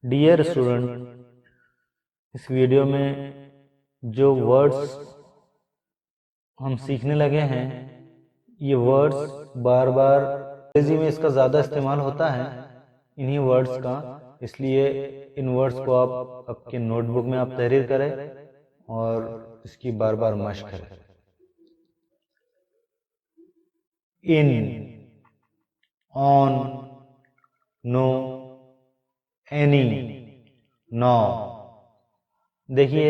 Dear student, इस video में जो वर्ड्स हम सीखने लगे हैं, ये वर्ड्स बार बार अंग्रेजी में इसका ज़्यादा इस्तेमाल होता है इन्हीं वर्ड्स का, इसलिए इन वर्ड्स को आप आपके नोटबुक में आप तहरीर करें और इसकी बार बार मशक करें। इन, ऑन, नो, एनी, नौ। देखिए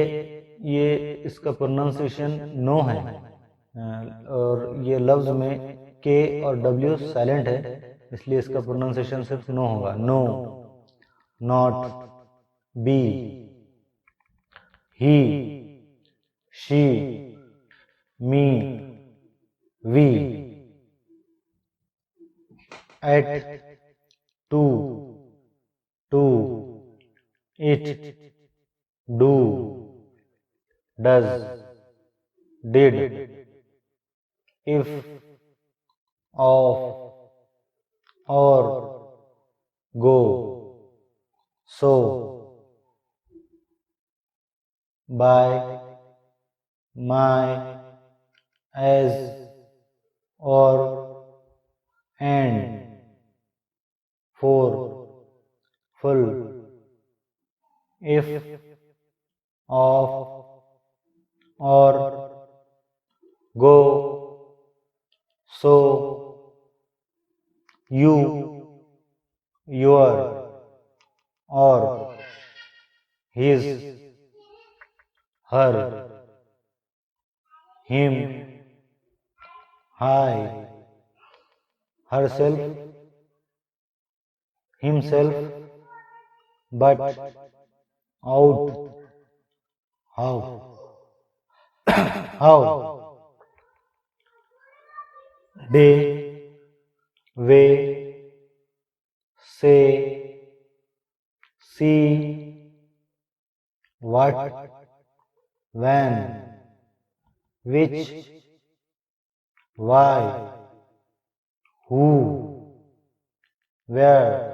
ये इसका प्रोनाउंसिएशन नो है और ये लफ्ज में के और डब्ल्यू साइलेंट है, इसलिए इसका प्रोनाउंसिएशन सिर्फ नो होगा। No, not, be, he, she, me, we, at, to, to, it, do, does, did, if, of, or, go, so, by, my, as, or, and, for, full, if, of, or, go, so, you, your, or, his, her, him, hi, herself, himself, but, out, how, how, day, way, say, see, what, when, which, why, who, where,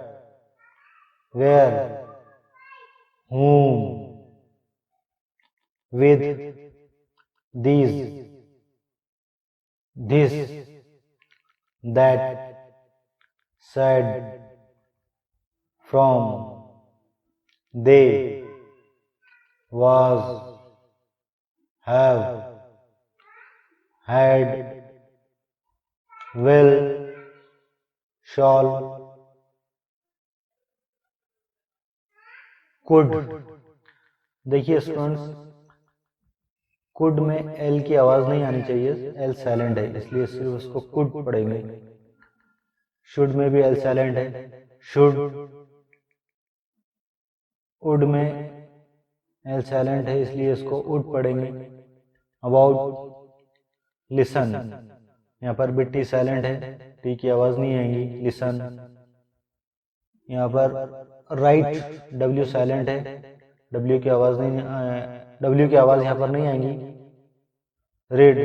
whom, with, these, this, that, said, from, they, was, have, had, will, shall, could। देखिए students, could में L की आवाज नहीं आनी चाहिए, L silent है, इसलिए सिर्फ उसको कुड पढ़ेंगे। शुड में भी एल साइलेंट है, शुड। उड में एल साइलेंट है, इसलिए इसको उड पढ़ेंगे। अबाउट, लिसन, यहाँ पर भी टी साइलेंट है, टी की आवाज नहीं आएगी, लिसन। यहाँ पर राइट, डब्ल्यू साइलेंट है, डब्ल्यू की आवाज नहीं, डब्ल्यू की आवाज यहाँ पर नहीं आएगी। Read,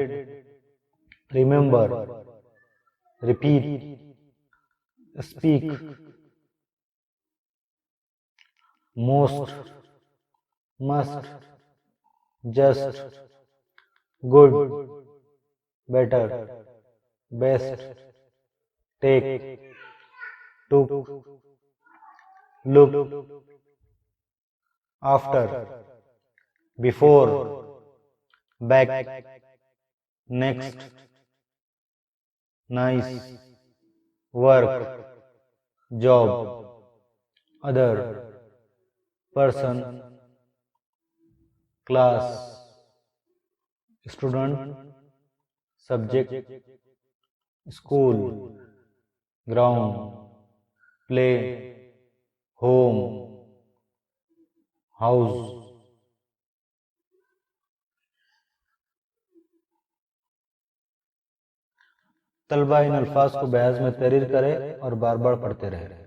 remember, repeat, speak, most, must, just, good, better, best, take, took, look, after, before, back, next, nice, work, job, other, person, class, student, subject, school, ground, play, home, house. तलबा इन अल्फाज को बहस में तहरीर करें और बार बार पढ़ते रहें।